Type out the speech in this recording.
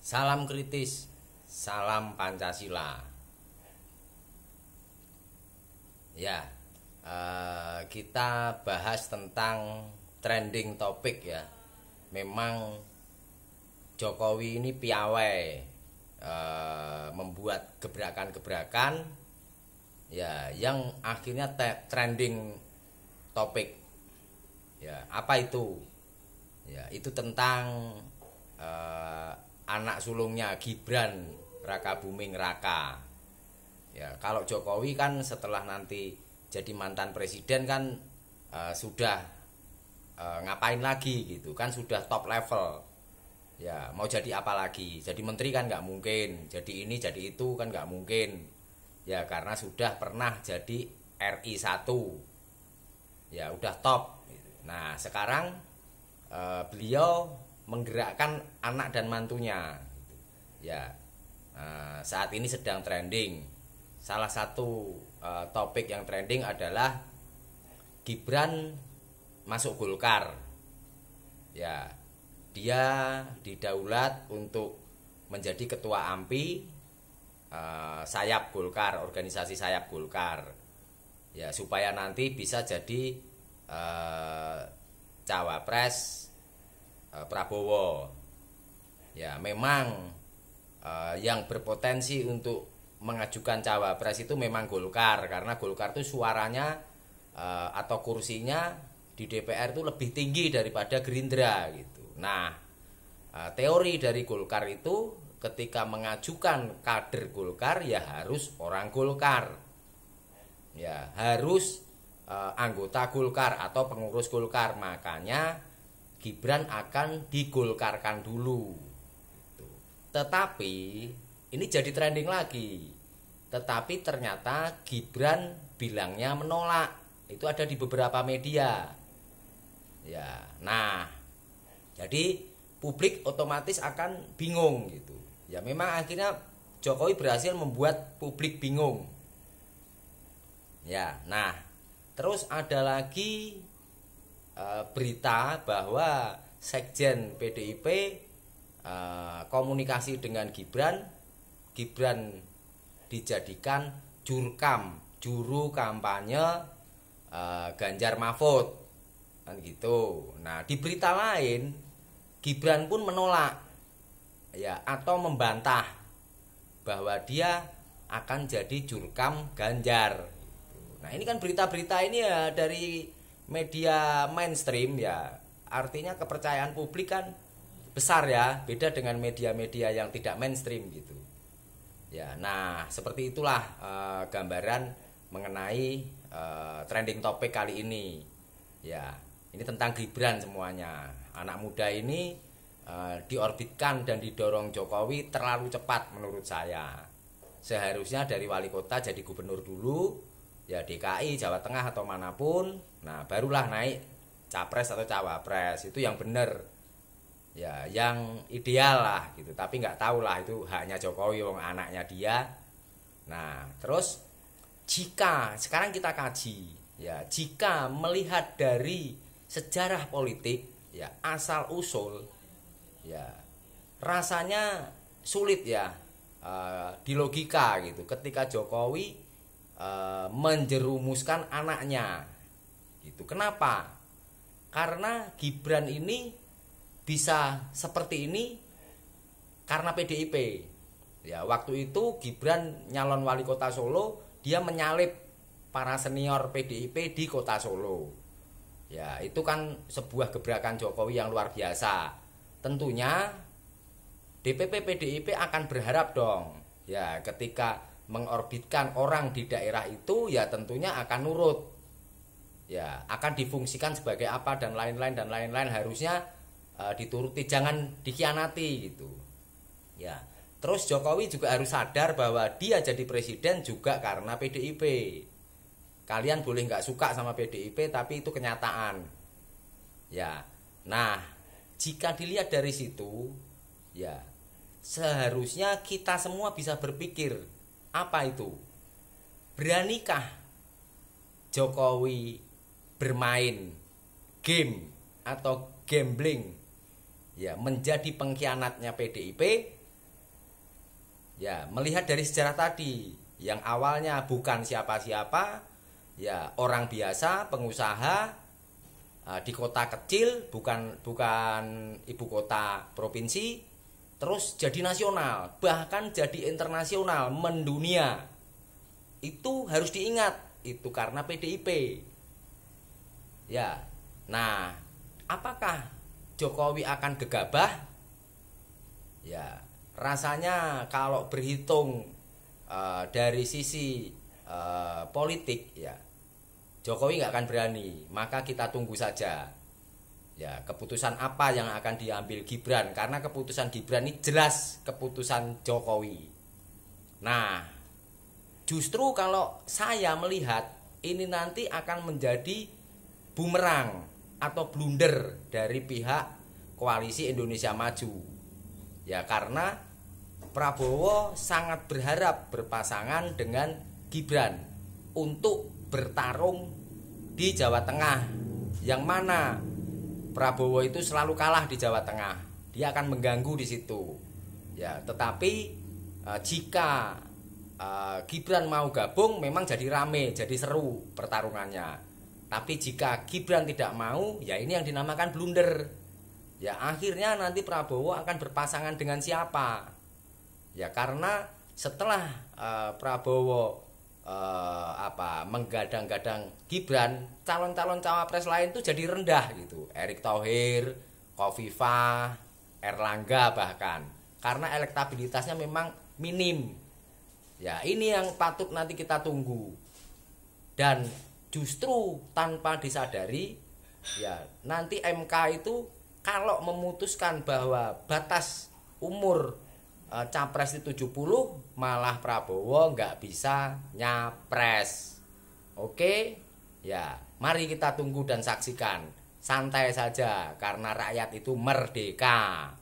Salam kritis, salam Pancasila. Ya, kita bahas tentang trending topik ya. Memang Jokowi ini piawai membuat gebrakan-gebrakan ya yang akhirnya trending topik. Ya, apa itu? Ya, itu tentang anak sulungnya Gibran Rakabuming Raka. Ya, kalau Jokowi kan setelah nanti jadi mantan presiden kan sudah ngapain lagi gitu kan, sudah top level. Ya, mau jadi apa lagi? Jadi menteri kan nggak mungkin, jadi ini jadi itu kan nggak mungkin. Ya, karena sudah pernah jadi RI 1. Ya, udah top. Nah, sekarang beliau menggerakkan anak dan mantunya. Ya, saat ini sedang trending. Salah satu topik yang trending adalah Gibran masuk Golkar. Ya, dia didaulat untuk menjadi ketua AMPI sayap Golkar, organisasi sayap Golkar. Ya, supaya nanti bisa jadi cawapres Prabowo. Ya, memang yang berpotensi untuk mengajukan cawapres itu memang Golkar, karena Golkar itu suaranya atau kursinya di DPR itu lebih tinggi daripada Gerindra gitu. Nah, teori dari Golkar itu ketika mengajukan kader Golkar ya harus orang Golkar. Ya, harus anggota Golkar atau pengurus Golkar. Makanya Gibran akan digolkarkan dulu gitu. Tetapi ini jadi trending lagi. Tetapi ternyata Gibran bilangnya menolak. Itu ada di beberapa media. Ya, nah, jadi publik otomatis akan bingung gitu. Ya, memang akhirnya Jokowi berhasil membuat publik bingung. Ya, nah, terus ada lagi berita bahwa Sekjen PDIP komunikasi dengan Gibran dijadikan juru kampanye Ganjar Mahfud kan gitu. Nah, di berita lain Gibran pun menolak ya atau membantah bahwa dia akan jadi jurkam Ganjar. Nah, ini kan berita-berita ini ya dari media mainstream ya, artinya kepercayaan publik kan besar ya, beda dengan media-media yang tidak mainstream gitu. Ya, nah seperti itulah gambaran mengenai trending topik kali ini. Ya, ini tentang Gibran semuanya. Anak muda ini diorbitkan dan didorong Jokowi terlalu cepat menurut saya. Seharusnya dari wali kota jadi gubernur dulu, ya DKI, Jawa Tengah atau manapun. Nah, barulah naik capres atau cawapres. Itu yang benar. Ya, yang ideal lah gitu. Tapi nggak tahu lah, itu haknya Jokowi, wong anaknya dia. Nah, terus sekarang kita kaji ya, jika melihat dari sejarah politik ya, asal usul ya, rasanya sulit ya di logika gitu ketika Jokowi menjerumuskan anaknya gitu. Kenapa? Karena Gibran ini bisa seperti ini karena PDIP. Ya, waktu itu Gibran nyalon wali kota Solo, dia menyalip para senior PDIP di kota Solo. Ya, itu kan sebuah gebrakan Jokowi yang luar biasa. Tentunya DPP PDIP akan berharap dong. Ya, ketika mengorbitkan orang di daerah itu ya tentunya akan nurut. Ya, akan difungsikan sebagai apa dan lain-lain harusnya dituruti, jangan dikhianati gitu. Ya, terus Jokowi juga harus sadar bahwa dia jadi presiden juga karena PDIP. Kalian boleh nggak suka sama PDIP, tapi itu kenyataan. Ya, nah jika dilihat dari situ, ya seharusnya kita semua bisa berpikir apa itu? Beranikah Jokowi bermain game atau gambling ya menjadi pengkhianatnya PDIP Ya, melihat dari sejarah tadi yang awalnya bukan siapa-siapa, ya orang biasa, pengusaha di kota kecil, bukan ibu kota provinsi, terus jadi nasional, bahkan jadi internasional, mendunia. Itu harus diingat, itu karena PDIP. Ya. Nah, apakah Jokowi akan gegabah? Ya, rasanya kalau berhitung dari sisi politik, ya Jokowi nggak akan berani. Maka kita tunggu saja. Ya, keputusan apa yang akan diambil Gibran, karena keputusan Gibran ini jelas keputusan Jokowi. Nah, justru kalau saya melihat ini nanti akan menjadi bumerang atau blunder dari pihak Koalisi Indonesia Maju. Ya, karena Prabowo sangat berharap berpasangan dengan Gibran untuk bertarung di Jawa Tengah, yang mana Prabowo itu selalu kalah di Jawa Tengah. Dia akan mengganggu di situ. Ya, tetapi jika Gibran mau gabung, memang jadi rame, jadi seru pertarungannya. Tapi jika Gibran tidak mau, ya ini yang dinamakan blunder. Ya, akhirnya nanti Prabowo akan berpasangan dengan siapa? Ya, karena setelah Prabowo menggadang-gadang Gibran, calon-calon cawapres lain tuh jadi rendah gitu. Erick Thohir, Khofifah, Erlangga bahkan, karena elektabilitasnya memang minim. Ya, ini yang patut nanti kita tunggu. Dan justru tanpa disadari, ya nanti MK itu kalau memutuskan bahwa batas umur capres itu 70, malah Prabowo nggak bisa nyapres. Oke, ya mari kita tunggu dan saksikan. Santai saja karena rakyat itu merdeka.